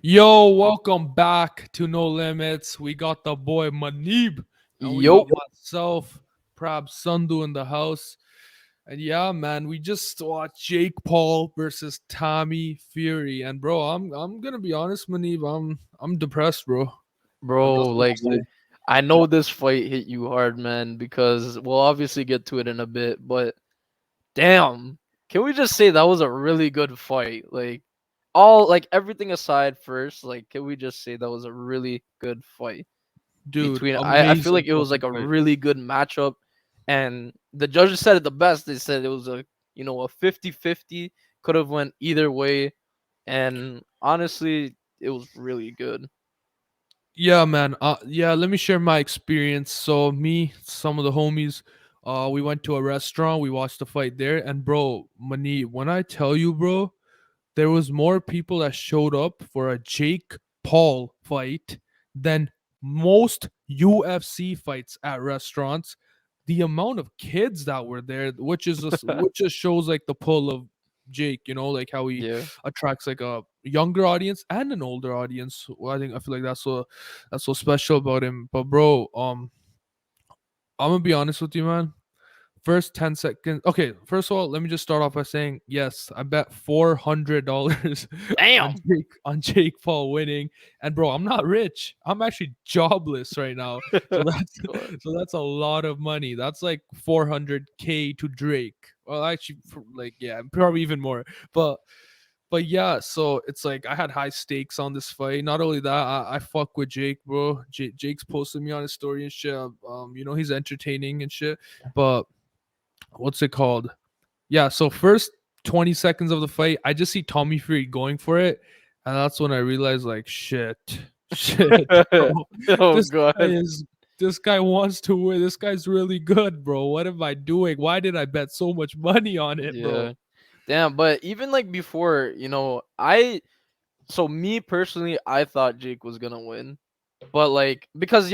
Yo, welcome back to No Limits. We got the boy Manib, and we got Yo, myself, Prab Sandhu in the house. And yeah, man, we just watched Jake Paul versus Tommy Fury. And bro, I'm gonna be honest, Manib, I'm depressed, bro. That's bro, what like I'll say. I know this fight hit you hard, man, because we'll obviously get to it in a bit, but damn, can we just say that was a really good fight? Like everything aside first, like can we just say that was a really good fight Dude, between I feel amazing like it was fucking like a fight. really good matchup and the judges said it the best. They said it was a 50-50, could have went either way, and honestly, it was really good. Yeah, man. Yeah, let me share my experience. So me, some of the homies, we went to a restaurant. We watched the fight there, and bro, Mani, when I tell you, bro, there was more people that showed up for a Jake Paul fight than most UFC fights at restaurants. The amount of kids that were there, which just shows like the pull of Jake, like how he Yeah. attracts like a younger audience and an older audience. Well, I feel like that's so special about him. But bro, I'm gonna be honest with you, man. First 10 seconds. Okay, first of all, let me just start off by saying yes, I bet $400 Damn. on Jake Paul winning. And bro, I'm not rich. I'm actually jobless right now. So that's God. so that's a lot of money. That's like 400K to Drake. Well, actually like yeah, probably even more. But but yeah, so it's like I had high stakes on this fight. Not only that, I fuck with Jake, bro. Jake's posted me on his story and shit. He's entertaining and shit. But what's it called? Yeah, so first 20 seconds of the fight, I just see Tommy Fury going for it, and that's when I realized like shit, bro. Oh This guy god. is this guy wants to win. This guy's really good, bro. What am I doing? Why did I bet so much money on it, bro? Yeah. Damn, but even like before, I so me personally, I thought Jake was gonna win. But like because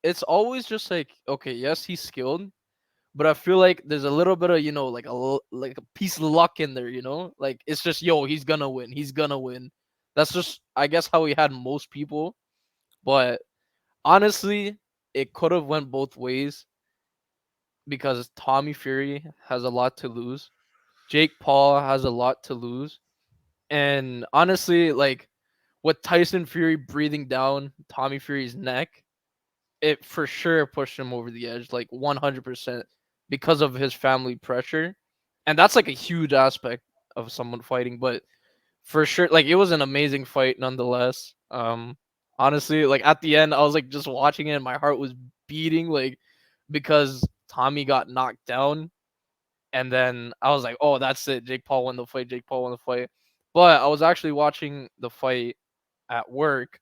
it's always just like okay, yes, he's skilled, but I feel like there's a little bit of, like like a piece of luck in there. Like it's just he's gonna win. He's gonna win. That's just I guess how he had most people, but honestly, it could have went both ways because Tommy Fury has a lot to lose. Jake Paul has a lot to lose. And honestly, like with Tyson Fury breathing down Tommy Fury's neck, it for sure pushed him over the edge, like 100%, because of his family pressure. And that's like a huge aspect of someone fighting. But for sure, like it was an amazing fight nonetheless. Honestly, like at the end, I was like just watching it and my heart was beating, like because Tommy got knocked down and then I was like, "Oh, that's it. Jake Paul won the fight. Jake Paul won the fight." But I was actually watching the fight at work.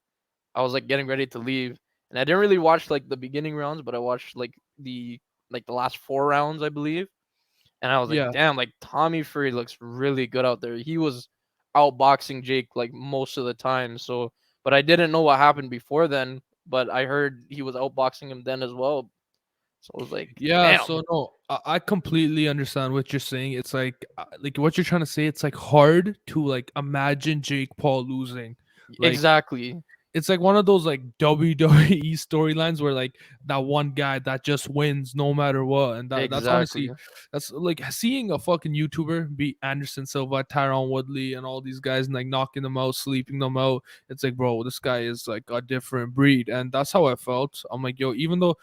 I was like getting ready to leave, and I didn't really watch like the beginning rounds, but I watched like the last 4 rounds, I believe. And I was like, Yeah. "Damn, like Tommy Fury looks really good out there. He was outboxing Jake like most of the time." So, but I didn't know what happened before then. But I heard he was outboxing him then as well. So I was like, Yeah, "Damn." so no, I completely understand what you're saying. It's like what you're trying to say. It's like hard to like imagine Jake Paul losing. Like Exactly. it's like one of those like WWE storylines where like that one guy that just wins no matter what, and that's honestly Exactly. that's like seeing a fucking YouTuber beat Anderson Silva, Tyron Woodley, and all these guys and like knocking them out, sleeping them out. It's like, bro, this guy is like a different breed, and that's how I felt. I'm like, yo, even though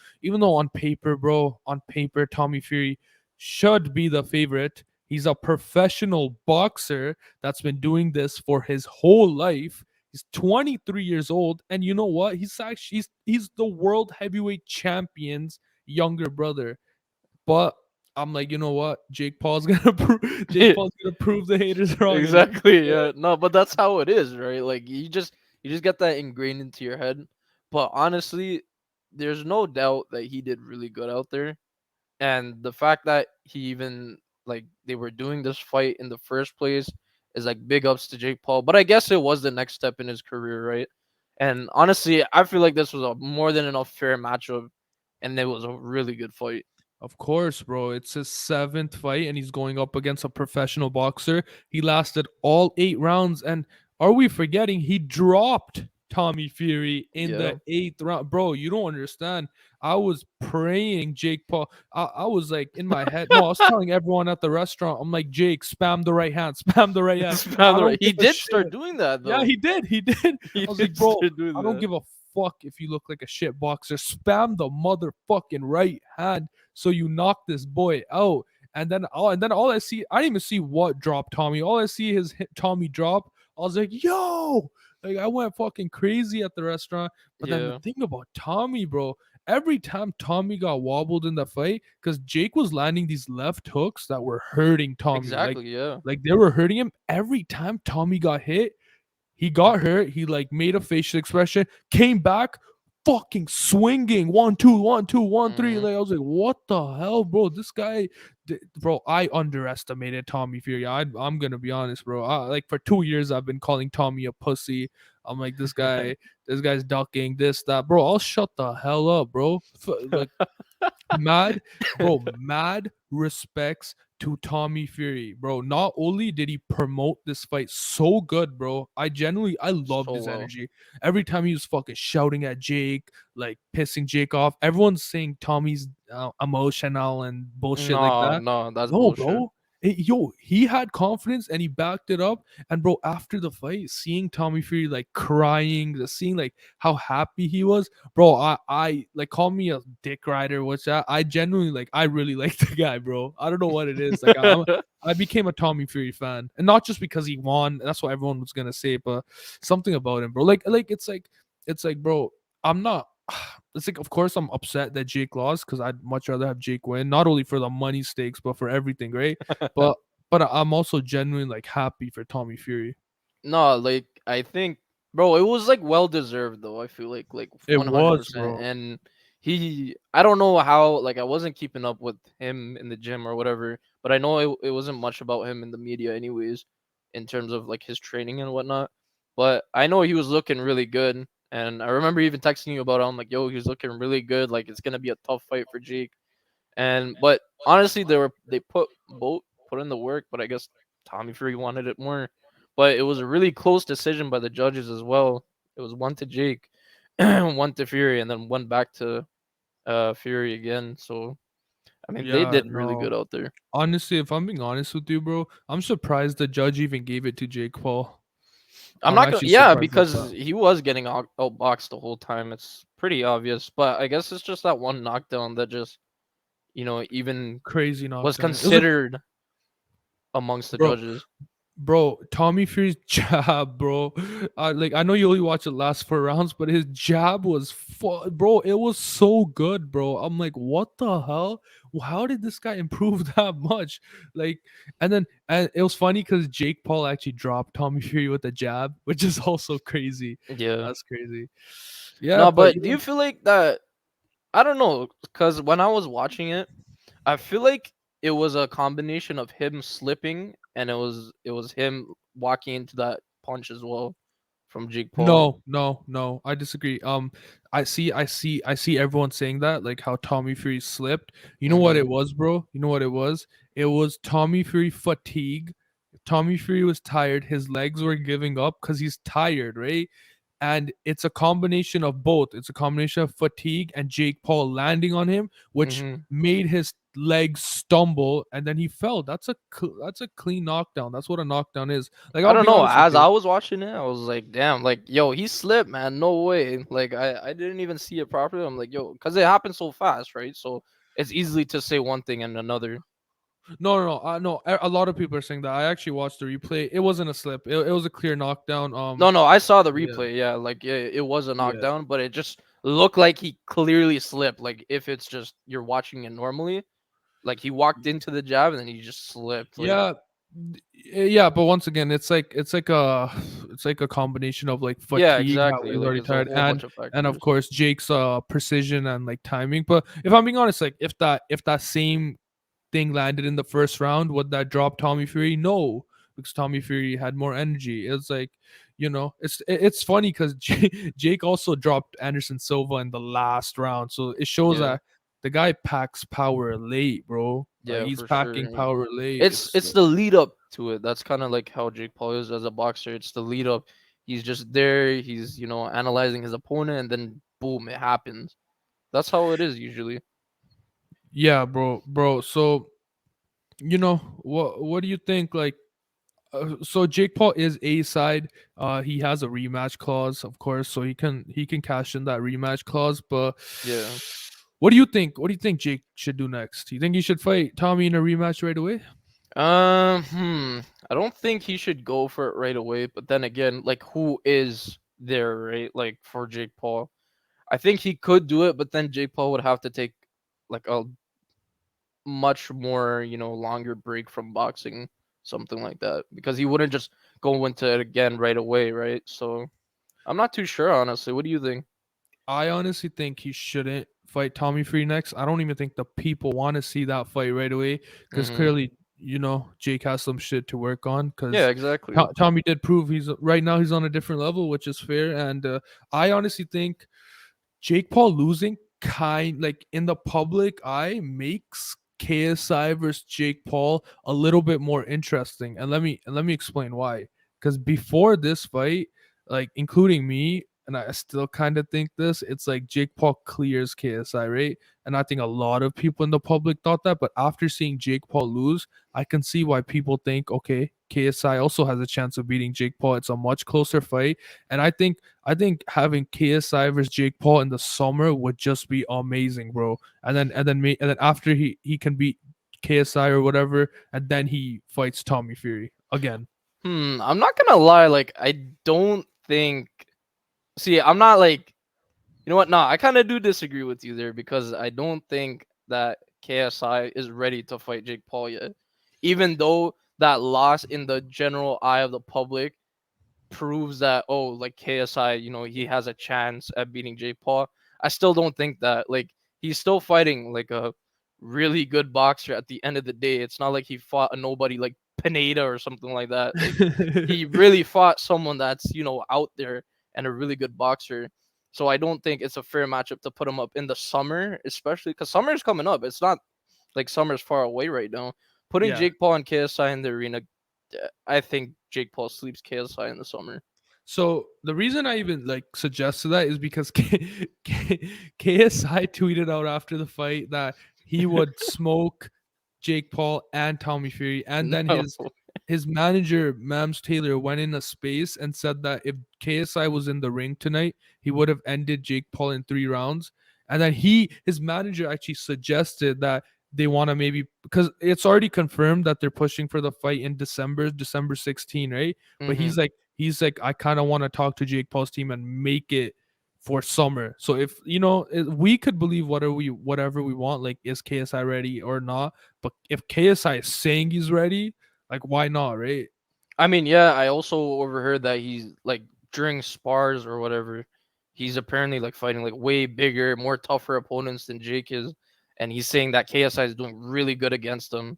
on paper, bro, on paper, Tommy Fury should be the favorite. He's a professional boxer that's been doing this for his whole life. He's 23 years old, and you know what? He's the world heavyweight champion's younger brother. But I'm like, you know what? Jake Paul's gonna prove the haters wrong, and Exactly. Yeah. No, but that's how it is, right? Like you just get that ingrained into your head. But honestly, there's no doubt that he did really good out there. And the fact that he even like they were doing this fight in the first place is like big ups to Jake Paul. But I guess it was the next step in his career, right? And honestly, I feel like this was a more than enough fair matchup and it was a really good fight. of course, bro. It's his seventh fight, and he's going up against a professional boxer. He lasted all 8 rounds, and Are we forgetting he dropped Tommy Fury in the Yeah. 8th round? Bro, you don't understand. I was praying Jake Paul. I was like in my head. No, I was telling everyone at the restaurant, I'm like, Jake, spam the right hand, spam the right hand. I don't He give a did start shit. doing that Yeah, though. he did. He did. He I was like, did bro, start doing I don't that. give a fuck if you look like a shit boxer. Spam the motherfucking right hand so you knock this boy out. And then all I see, I didn't even see what dropped Tommy. All I see is Tommy drop. I was like, yo, like I went fucking crazy at the restaurant. But then the Yeah. thing about Tommy, bro, every time Tommy got wobbled in the fight, because Jake was landing these left hooks that were hurting Tommy. Like Exactly. Yeah. like they were hurting him every time Tommy got hit. He got hurt. He like made a facial expression, came back, fucking swinging. 1, 2, 1, 2, 1, 3. Hmm. Like I was like, what the hell, bro? This guy, bro. I underestimated Tommy Fury. I'm gonna be honest, bro. Like for 2 years, I've been calling Tommy a pussy. I'm like, this guy's ducking this, that, bro. I'll shut the hell up, bro. Like mad, bro, mad respects to Tommy Fury, bro. Not only did he promote this fight so good, bro, I loved So his well. energy. Every time he was fucking shouting at Jake, like pissing Jake off, everyone's saying Tommy's emotional and bullshit like No, that. no, that's No, bullshit. bro. Yo, he had confidence and he backed it up. And bro, after the fight, seeing Tommy Fury like crying, seeing like how happy he was, bro, I like call me a dick rider, what's that? I genuinely like I really like the guy, bro. I don't know what it is. Like I became a Tommy Fury fan. And not just because he won, that's what everyone was gonna say, but something about him, bro. Like it's like, bro, I'm not it's like of course I'm upset that Jake lost because I'd much rather have Jake win, not only for the money stakes, but for everything, right? But I'm also genuinely like happy for Tommy Fury. No, like I think, bro, it was like well deserved though. I feel like It was, 100%. bro. And I don't know how, like I wasn't keeping up with him in the gym or whatever, but I know it wasn't much about him in the media anyways, in terms of like his training and whatnot. But I know he was looking really good, and I remember even texting you about it. I'm like, yo, he's looking really good. Like it's gonna be a tough fight for Jake. And but honestly, they put in the work, but I guess Tommy Fury wanted it more. But it was a really close decision by the judges as well. It was one to Jake, one to Fury, and then one back to Fury again. So I mean, they Yeah, did really no. good out there. Honestly, if I'm being honest with you, bro, I'm surprised the judge even gave it to Jake Paul. I'm I'm not gonna, actually yeah, surprised about because that. he was getting outboxed the whole time. It's pretty obvious, but I guess it's just that one knockdown that just even Crazy was knockdown. It was a considered amongst the bro. judges. Bro, Tommy Fury's jab, bro. Like I know you only watched the last 4 rounds, but his jab was, bro. It was so good, bro. I'm like, what the hell? How did this guy improve that much? Like, and it was funny because Jake Paul actually dropped Tommy Fury with a jab, which is also crazy. Yeah. That's crazy. Yeah, No, but but do you feel like that? I don't know, because when I was watching it, I feel like it was a combination of him slipping and it was him walking into that punch as well from Jake Paul. no, no, no. I disagree. I see everyone saying that, like how Tommy Fury slipped. You know what Hmm. it was, bro? You know what it was? It was Tommy Fury fatigue. Tommy Fury was tired. His legs were giving up because he's tired, right? And it's a combination of both. It's a combination of fatigue and Jake Paul landing on him, which Hmm. made his legs stumble, and then he fell. That's a clean knockdown. That's what a knockdown is. Like I I'll don't be know. honest with As you. I was watching it, I was like, "Damn!" Like, yo, he slipped, man. No way. Like, I didn't even see it properly. I'm like, yo, because it happened so fast, right? So it's easily to say one thing and another. No, no, no. No. A lot of people are saying that. I actually watched the replay. It wasn't a slip. It was a clear knockdown. No, no, I saw the Yeah, replay. Yeah, like it was a yeah, knockdown, but it just looked like he clearly slipped. Like if it's just you're watching it normally, like he walked into the jab and then he just slipped. Like yeah, yeah. But once again, it's like a combination of like yeah, fatigue, how exactly. he's Like already it's a tired, whole and bunch of and of factors. course Jake's precision and like timing. But if I'm being honest, like if that same thing landed in the first round, would that drop Tommy Fury? No, because Tommy Fury had more energy. It's like, it's funny because Jake also dropped Anderson Silva in the last round, so it shows Yeah, that the guy packs power late, bro. Like yeah, he's for sure. packing power late. It's the lead up to it. That's kind of like how Jake Paul is as a boxer. It's the lead up. He's just there. He's analyzing his opponent, and then boom, it happens. That's how it is usually. Yeah, bro. So what do you think? Like, so Jake Paul is A side. He has a rematch clause, of course, so he can cash in that rematch clause. But Yeah. what do you think? What do you think Jake should do next? Do you think he should fight Tommy in a rematch right away? I don't think he should go for it right away. But then again, like who is there, right? Like for Jake Paul, I think he could do it, but then Jake Paul would have to take like a much more, longer break from boxing, something like that, because he wouldn't just go into it again right away, right? So I'm not too sure, honestly. What do you think? I honestly think he shouldn't fight Tommy Fury next. I don't even think the people want to see that fight right away because Mm-hmm. clearly, Jake has some shit to work on. Yeah, Because exactly. Tommy did prove he's right now he's on a different level, which is fair. And I honestly think Jake Paul losing kind like in the public eye makes KSI versus Jake Paul a little bit more interesting. And let me explain why. Because before this fight, like including me, and I still kind of think this, it's like Jake Paul clears KSI, right? And I think a lot of people in the public thought that, but after seeing Jake Paul lose, I can see why people think, okay, KSI also has a chance of beating Jake Paul. It's a much closer fight. And I think having KSI versus Jake Paul in the summer would just be amazing, bro. And then after he can beat KSI or whatever, and then he fights Tommy Fury again. I'm not gonna lie, like I don't think. See, I'm not like, you know what? No, I kind of do disagree with you there because I don't think that KSI is ready to fight Jake Paul yet. Even though that loss in the general eye of the public proves that, oh, like KSI, he has a chance at beating Jake Paul. I still don't think that. Like he's still fighting like a really good boxer at the end of the day. It's not like he fought a nobody like Pineda or something like that. Like he really fought someone that's, out there and a really good boxer. So I don't think it's a fair matchup to put him up in the summer, especially because summer's coming up. It's not like summer's far away right now. Putting Yeah. Jake Paul and KSI in the arena, I think Jake Paul sleeps KSI in the summer. So the reason I even like suggested that is because KSI tweeted out after the fight that he would smoke Jake Paul and Tommy Fury, and then No. his manager Mams Taylor went in a space and said that if KSI was in the ring tonight, he would have ended Jake Paul in 3 rounds. And then his manager actually suggested that they want to maybe because it's already confirmed that they're pushing for the fight in December 16, right? But Hmm. he's like I kind of want to talk to Jake Paul's team and make it for summer. So if we could believe whatever we want, like is KSI ready or not? But if KSI is saying he's ready, like why not, right? I mean, yeah, I also overheard that he's like during spars or whatever, he's apparently like fighting like way bigger, more tougher opponents than Jake is, and he's saying that KSI is doing really good against him.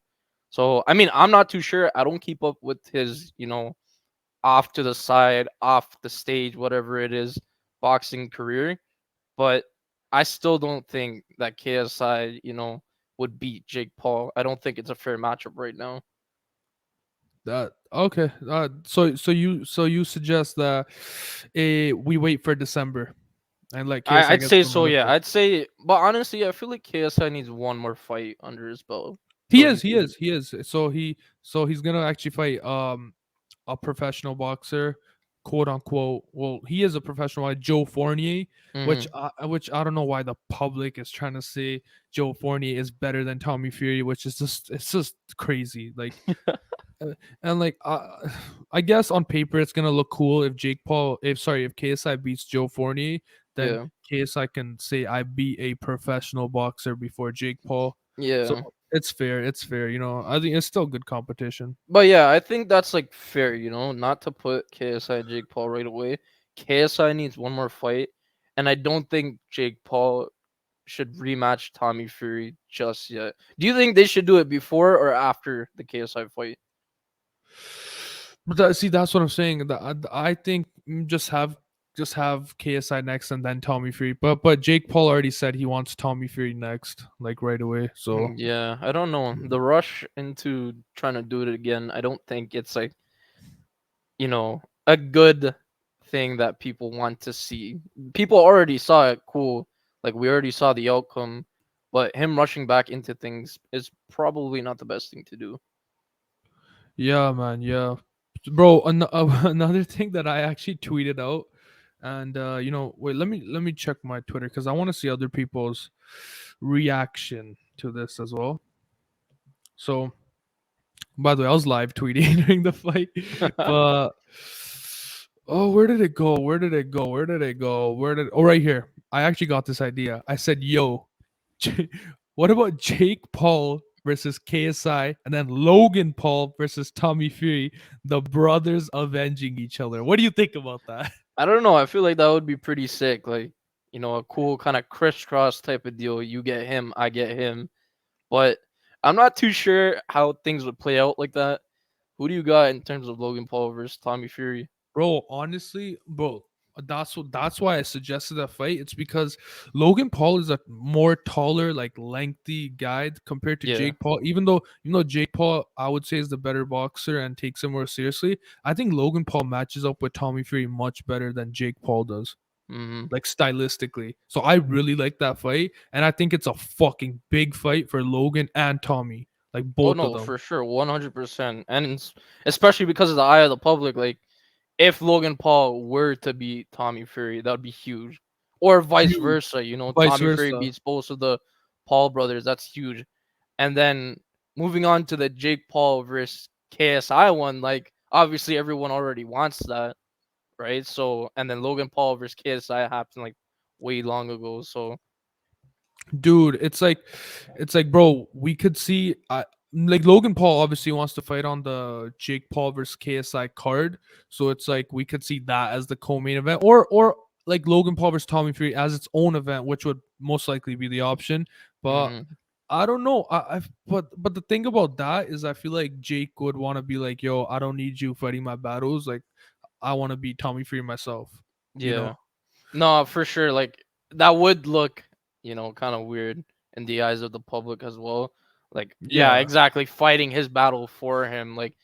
So I mean, I'm not too sure. I don't keep up with his, off to the side, off the stage, whatever it is, boxing career, but I still don't think that KSI, would beat Jake Paul. I don't think it's a fair matchup right now. That okay. So you suggest that we wait for December and like KSI I'd gets say so, another yeah. fight. I'd say, but honestly, I feel like KSI needs one more fight under his belt. He So is, he he can. is, he is. So he's gonna actually fight a professional boxer, quote unquote. Well, he is a professional, like Joe Fournier, which Hmm. I don't know why the public is trying to say Joe Fournier is better than Tommy Fury, which is just crazy. Like and like I guess on paper it's gonna look cool if KSI beats Joe Fournier, then Yeah. KSI can say I beat a professional boxer before Jake Paul. So Yeah. it's fair. It's fair. I think it's still good competition. But yeah, I think that's like fair, not to put KSI and Jake Paul right away. KSI needs one more fight, and I don't think Jake Paul should rematch Tommy Fury just yet. Do you think they should do it before or after the KSI fight? But see, that's what I'm saying. I think just have. just have KSI next and then Tommy Fury. But Jake Paul already said he wants Tommy Fury next, like right away. So Yeah, I don't know. The rush into trying to do it again, I don't think it's like, a good thing that people want to see. People already saw it, cool. Like we already saw the outcome, but him rushing back into things is probably not the best thing to do. yeah, man, yeah, bro. Another thing that I actually tweeted out, and wait, let me check my Twitter because I want to see other people's reaction to this as well. So, by the way, I was live tweeting during the fight, but oh, where did it go? Where did it go? Where did it go? Oh, right here. I actually got this idea. I said, "Yo, what about Jake Paul versus KSI, and then Logan Paul versus Tommy Fury, the brothers avenging each other?" What do you think about that? I don't know. I feel like that would be pretty sick. Like, a cool kind of crisscross type of deal. You get him, I get him. But I'm not too sure how things would play out like that. Who do you got in terms of Logan Paul versus Tommy Fury? Bro, honestly, bro, that's why I suggested that fight. It's because Logan Paul is a more taller, like lengthy guy compared to Yeah. Jake Paul. Even though Jake Paul, I would say, is the better boxer and takes him more seriously. I think Logan Paul matches up with Tommy Fury much better than Jake Paul does, Hmm. like stylistically. So I really like that fight, and I think it's a fucking big fight for Logan and Tommy, like Oh both of no, them. for sure, 100%. And especially because of the eye of the public, like if Logan Paul were to beat Tommy Fury, that would be huge. Or vice Huge, versa, vice Tommy Fury versa. beats both of the Paul brothers, that's huge. And then moving on to the Jake Paul versus KSI one, like obviously everyone already wants that, right? So and then Logan Paul versus KSI happened like way long ago. So Dude, it's like bro, we could see like Logan Paul obviously wants to fight on the Jake Paul versus KSI card, so it's like we could see that as the co-main event, or like Logan Paul versus Tommy Fury as its own event, which would most likely be the option. But mhm, I don't know. But the thing about that is I feel like Jake would want to be like, yo, I don't need you fighting my battles. Like I want to beat Tommy Fury myself. You know? yeah. No, for sure. Like that would look, kind of weird in the eyes of the public as well. Like, yeah, Yeah. exactly. Fighting his battle for him. Like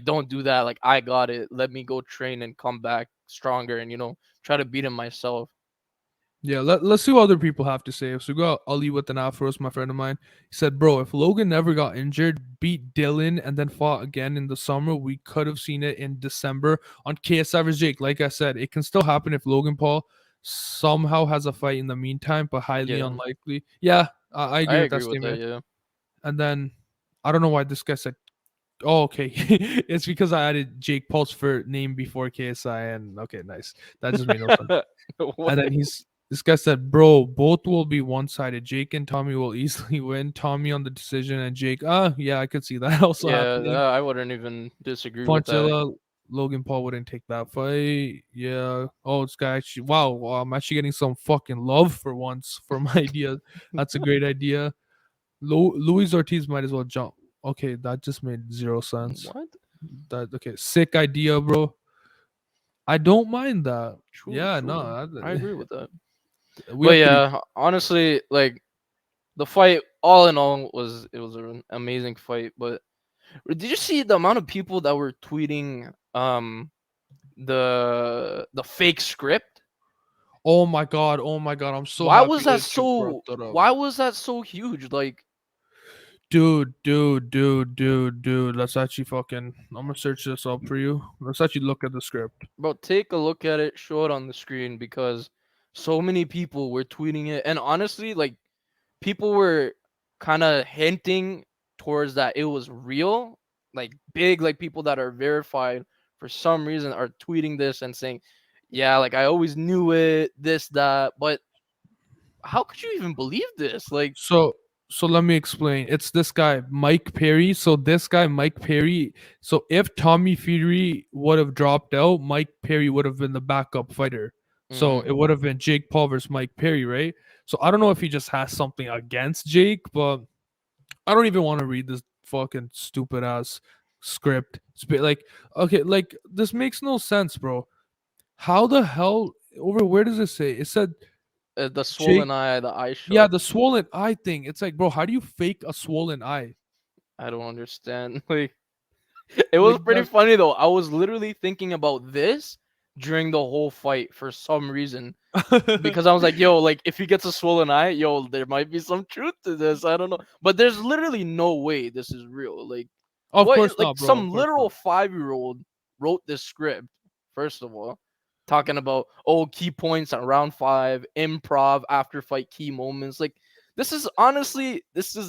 don't do that. Like I got it. Let me go train and come back stronger and try to beat him myself. Yeah, let's see what other people have to say. So we got Ali with an afros, my friend of mine. He said, bro, if Logan never got injured, beat Dylan, and then fought again in the summer, we could have seen it in December on KSI vs. Jake. Like I said, it can still happen if Logan Paul somehow has a fight in the meantime, but highly Yeah, unlikely. Yeah, I I agree with that agree with that. statement. Yeah. And then I don't know why this guy said, oh, okay. It's because I added Jake Paul's for name before KSI, and okay, nice. That just made no sense. And then What? this guy said, "Bro, both will be one-sided. Jake and Tommy will easily win. Tommy on the decision, and Jake. Yeah, I could see that also Yeah, happening. I wouldn't even disagree with that. Punchilla, Logan Paul wouldn't take that fight. Yeah. Oh, this guy actually. Wow, I'm actually getting some fucking love for once for my idea. That's a great idea. Luis Ortiz might as well jump. Okay, that just made zero sense. What? That okay, sick idea, bro. I don't mind that. True, Yeah, true. no, I agree with that. we But have three. yeah, honestly, like the fight all in all was an amazing fight. But did you see the amount of people that were tweeting the fake script? Oh my god, oh my god, I'm so Why happy was that that you brought so that up. why was that so huge? Like, Dude. Let's actually fucking I'm gonna search this up for you. Let's actually look at the script. bro, take a look at it, show it on the screen because so many people were tweeting it. And honestly, like people were kind of hinting towards that it was real, like big, like people that are verified for some reason are tweeting this and saying, "Yeah, like I always knew it, this, that." But how could you even believe this? Like, So let me explain. It's this guy, Mike Perry. So this guy, Mike Perry. So if Tommy Fury would have dropped out, Mike Perry would have been the backup fighter. So hmm it would have been Jake Paul versus Mike Perry, right? So I don't know if he just has something against Jake, but I don't even want to read this fucking stupid ass script. Like, okay, like this makes no sense, bro. How the hell? over where does it say? It said The Jake. swollen eye, the eye Yeah, shot. the swollen eye thing. It's like, bro, how do you fake a swollen eye? I don't understand. Like, it was Like pretty that. funny though. I was literally thinking about this during the whole fight for some reason. Because I was like, yo, like if he gets a swollen eye, yo, there might be some truth to this. I don't know. But there's literally no way this is real. Like Of what course like not, bro. Of some course literal not. 5-year-old wrote this script, first of all, talking about key points on round 5, improv after fight key moments. Like this is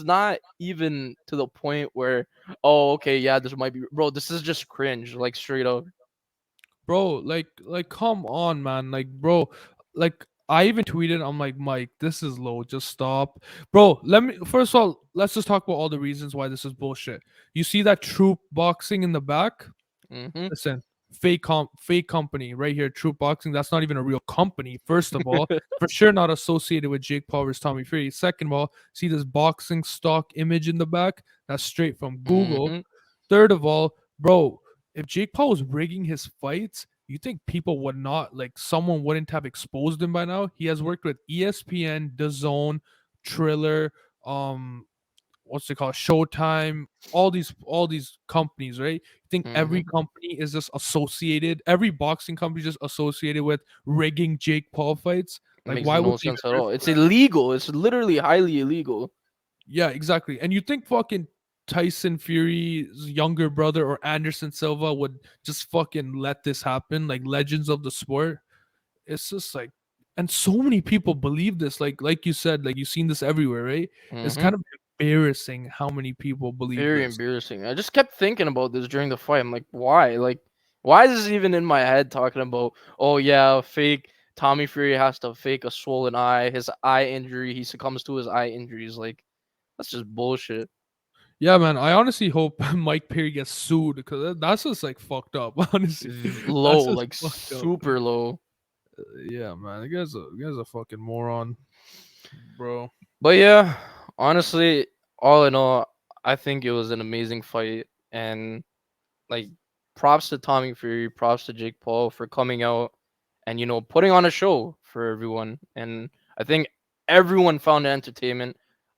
not even to the point where okay, yeah, this might be bro, this is just cringe, like straight up. Bro, come on, man. Like, bro, like I even tweeted, I'm like, Mike, this is low. Just stop. Bro, let me first of all, let's just talk about all the reasons why this is bullshit. You see that troop boxing in the back? Mhm. Listen, fake company right here, Troop Boxing. That's not even a real company. First of all, for sure not associated with Jake Paul versus Tommy Fury. Second of all, see this boxing stock image in the back? That's straight from Google. Mhm. Third of all, bro, if Jake Paul was rigging his fights, you think people would not like someone wouldn't have exposed him by now? He has worked with ESPN, DAZN, Triller, what's it called, Showtime, all these companies, right? You think every Mhm. company is just associated, every boxing company just associated with rigging Jake Paul fights? It Like makes why would no they even sense at risk all. It's that? illegal. It's literally highly illegal. Yeah, exactly. And you think fucking Tyson Fury's younger brother or Anderson Silva would just fucking let this happen? Like legends of the sport? It's just like, and so many people believe this. Like you said, like you've seen this everywhere, right? It's Hmm. kind of embarrassing how many people believe Very this. embarrassing. I just kept thinking about this during the fight. I'm like, why? Like, why is this even in my head talking about, oh, yeah, fake Tommy Fury has to fake a swollen eye, his eye injury, he succumbs to his eye injuries. Like, that's just bullshit. Yeah, man. I honestly hope Mike Perry gets sued because that's just like fucked up. Honestly, Low, that's just like fucked up. super low. Yeah, man. The guy's a fucking moron, bro. But yeah, honestly, all in all, I think it was an amazing fight. And like props to Tommy Fury, props to Jake Paul for coming out and putting on a show for everyone. And I think everyone found it entertainment.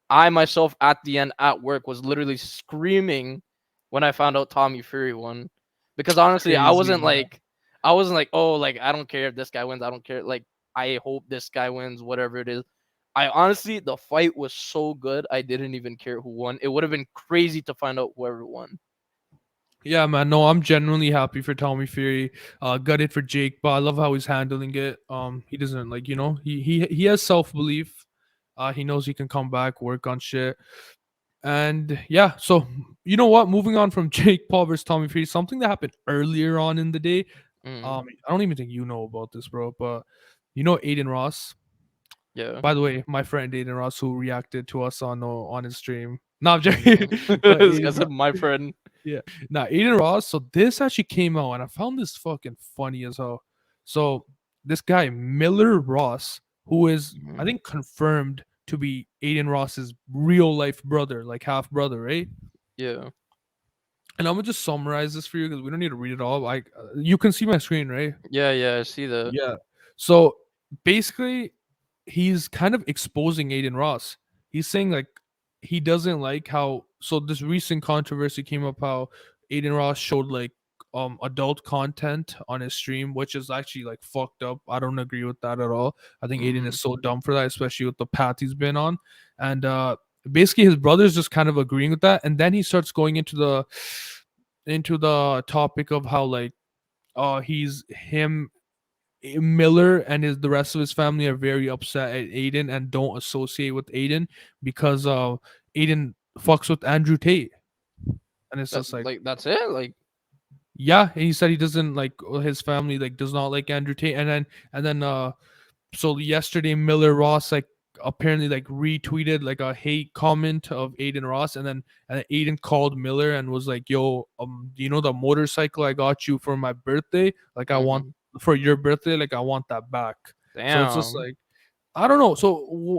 I myself at the end at work was literally screaming when I found out Tommy Fury won. Because It's honestly, crazy, man. I wasn't like, oh, like I don't care if this guy wins. I don't care. Like I hope this guy wins, whatever it is. I honestly, the fight was so good, I didn't even care who won. It would have been crazy to find out whoever won. Yeah, man. No, I'm genuinely happy for Tommy Fury. Gutted for Jake, but I love how he's handling it. He doesn't like, he has self belief. He knows he can come back, work on shit. And yeah, so you know what? Moving on from Jake Paul versus Tommy Fury, something that happened earlier on in the day. Mm, I don't even think you know about this, bro, but you know Adin Ross. yeah. By the way, my friend Adin Ross who reacted to us on his stream. No, I'm joking. Mhm. But This guy Adin said, "My friend." yeah. Nah, Aiden Ross. So this actually came out, and I found this fucking funny as hell. So this guy Miller Ross, who is I Mhm. think confirmed to be Aiden Ross's real life brother, like half brother, right? Yeah. And I'm gonna just summarize this for you because we don't need to read it all. Like you can see my screen, right? Yeah, yeah, I see that. Yeah. So basically, he's kind of exposing Aiden Ross. He's saying like he doesn't like how so this recent controversy came up how Aiden Ross showed like adult content on his stream, which is actually like fucked up. I don't agree with that at all. I think Aiden Mhm. is so dumb for that, especially with the path he's been on. And basically his brother's just kind of agreeing with that. And then he starts going into the topic of how like he's him Miller and the rest of his family are very upset at Aiden and don't associate with Aiden because Aiden fucks with Andrew Tate. And it's That just like, like that's it. Like, yeah, and he said he doesn't like his family like does not like Andrew Tate. And then so yesterday Miller Ross like apparently like retweeted like a hate comment of Aiden Ross, and then Aiden called Miller and was like, "Yo, do you know the motorcycle I got you for my birthday? Like I want mhm. for your birthday, like I want that back." So it's just Damn. like I don't know. So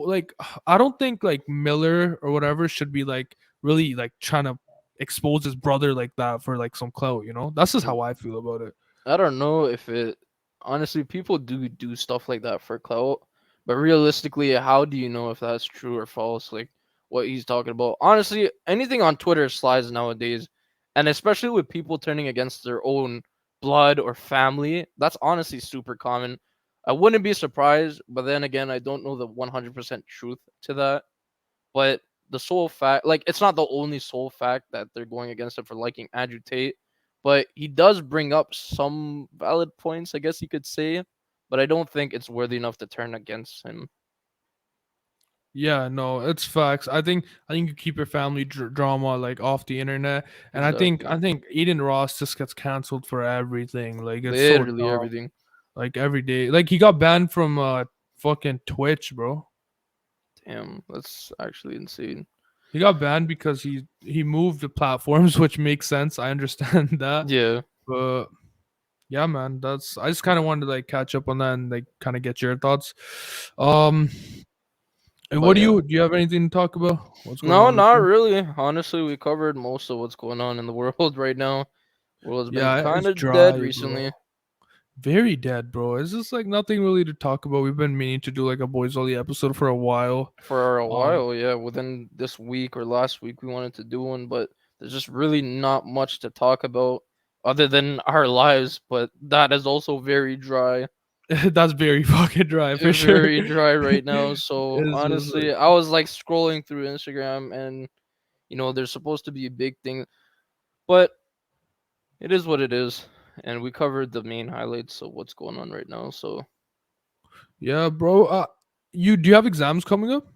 like I don't think like Miller or whatever should be like really like trying to expose his brother like that for like some clout. That's just Mm, how I feel about it. I don't know if it. honestly, people do stuff like that for clout, but realistically, how do you know if that's true or false? Like what he's talking about. Honestly, anything on Twitter slides nowadays, and especially with people turning against their own blood or family, that's honestly super common. I wouldn't be surprised, but then again, I don't know the 100% truth to that. But the sole fact, like, it's not the only sole fact that they're going against him for liking Andrew Tate, but he does bring up some valid points, I guess you could say. But I don't think it's worthy enough to turn against him. Yeah, no, it's facts. I think you keep your family drama like off the internet, and I think Exactly. I think Adin Ross just gets canceled for everything. Like it's so Literally dumb. everything. Like every day, like he got banned from fucking Twitch, bro. Damn, that's actually insane. He got banned because he moved the platforms, which makes sense. I understand that, Yeah, but yeah, man, that's I just kind of wanted to like catch up on that and like kind of get your thoughts. Um, and but what yeah. do you have anything to talk about? What's going No, on with not you? really. Honestly, we covered most of what's going on in the world right now. World's been Yeah, kind it's of dead dry, bro. recently Very dead, bro. It's just like nothing really to talk about. We've been meaning to do like a Boys Only episode for a while. for a Um, while. Yeah, within this week or last week, we wanted to do one, but there's just really not much to talk about other than our lives. But that is also very dry, that's very fucking dry for sure. very dry right now. So It's just honestly, like I was like scrolling through Instagram, and there's supposed to be a big thing, but it is what it is. And we covered the main highlights of what's going on right now. So yeah, bro. You do you have exams coming up?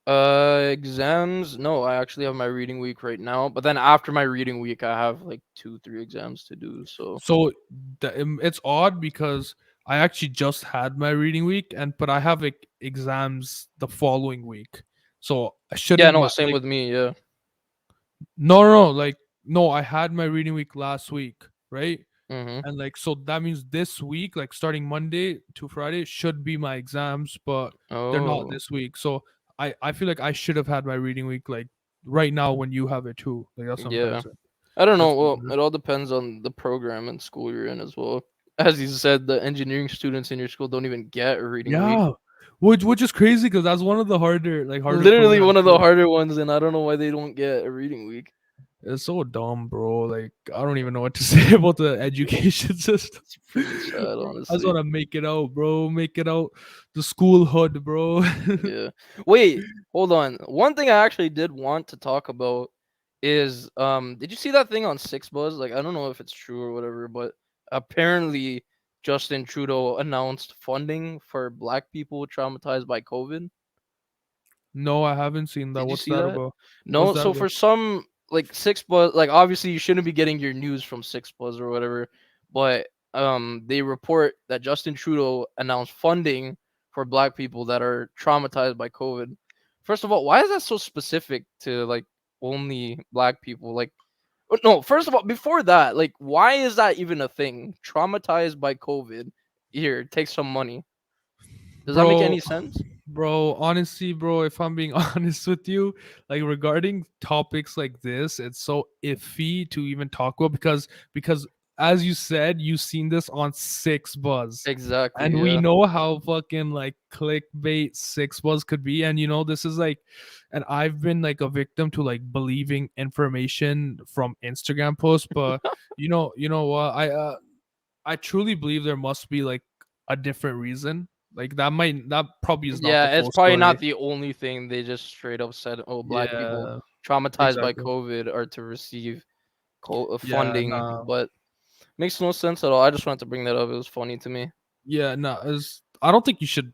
exams. No, I actually have my reading week right now. But then after my reading week, I have like 2, 3 exams to do. So So it's odd because I actually just had my reading week, and but I have like exams the following week. So I yeah, shouldn't no, same like with me. Yeah. no, like no, I had my reading week last week, right? Mhm. And like so that means this week, like starting Monday to Friday, should be my exams, but they're not Oh, this week. So I feel like I should have had my reading week like right now when you have it too. Like that's what I'm trying yeah. to say. I don't know. That's Well, weird. it all depends on the program and school you're in as well. As you said, the engineering students in your school don't even get a reading week. Yeah, which is crazy because that's one of the harder Literally one programs of the too. harder ones, and I don't know why they don't get a reading week. It's so dumb, bro. Like I don't even know what to say about the education system. It's pretty sad, I just honestly. want to make it out, bro. Make it out the school hood, bro. Yeah. Wait, hold on. One thing I actually did want to talk about is did you see that thing on Six Buzz? Like I don't know if it's true or whatever, but apparently Justin Trudeau announced funding for black people traumatized by COVID. No, I haven't seen that. Did you What's see that that? about? What's No, that so about? for some like Six Buzz, like obviously you shouldn't be getting your news from Six Buzz or whatever, but they report that Justin Trudeau announced funding for black people that are traumatized by COVID. First of all, why is that so specific to like only black people? Like no, first of all, before that, like why is that even a thing? Traumatized by COVID. Here, take some money. Does that make Bro, any sense? honestly, bro, if I'm being honest with you, like regarding topics like this, it's so iffy to even talk about because as you said, you've seen this on Six Buzz. Exactly, And we yeah. know how fucking like clickbait Six Buzz could be. And this is like and I've been like a victim to like believing information from Instagram posts, but you know what? I truly believe there must be like a different reason. Like that probably is not the Yeah, it's full probably story. not the only thing they just straight up said. Oh, black people Yeah, traumatized by exactly. COVID are to receive Yeah, funding, nah. but makes no sense at all. I just wanted to bring that up. It was funny to me. Yeah, no. I don't think you should,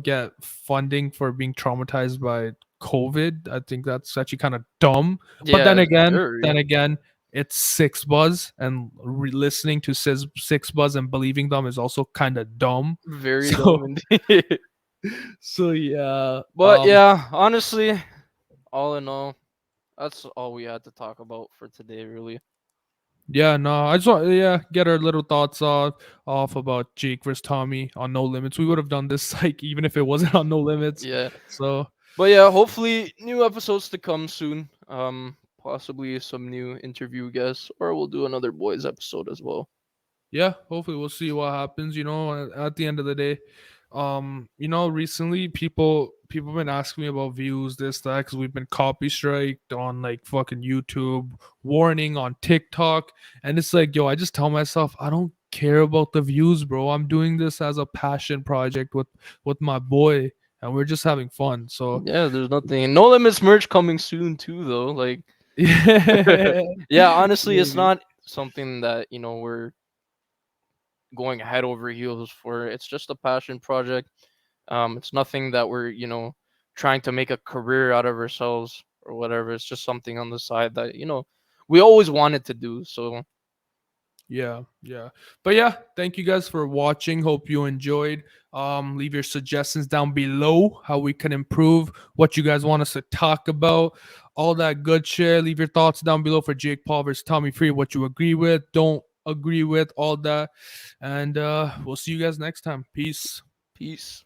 get funding for being traumatized by COVID. I think that's actually kind of dumb. But Yeah, it's very, then again, it's Six Buzz, and listening to Six Buzz and believing them is also kind of dumb. very So, dumb indeed. yeah. But yeah, honestly, all in all, that's all we had to talk about for today. Really. Yeah, no, I just want get our little thoughts off about Jake versus Tommy on No Limits. We would have done this like even if it wasn't on No Limits. Yeah, So but yeah, hopefully new episodes to come soon. Possibly some new interview guests, or we'll do another boys episode as well. yeah, hopefully we'll see what happens. At the end of the day, recently people been asking me about views, this, that, because we've been copy striked on like fucking YouTube, warning on TikTok, and it's like, yo, I just tell myself I don't care about the views, bro. I'm doing this as a passion project with my boy, and we're just having fun. So Yeah, there's nothing. No Limits merch coming soon too, though. Like, yeah, yeah, honestly, it's maybe. not something that we're going head over heels for. It's just a passion project. It's nothing that we're trying to make a career out of ourselves or whatever. It's just something on the side that we always wanted to do. So Yeah, yeah. But yeah, thank you guys for watching. Hope you enjoyed. Leave your suggestions down below how we can improve, what you guys want us to talk about, all that good shit. Leave your thoughts down below for Jake Paul versus Tommy Free, what you agree with, don't agree with, all that. And we'll see you guys next time. Peace. peace.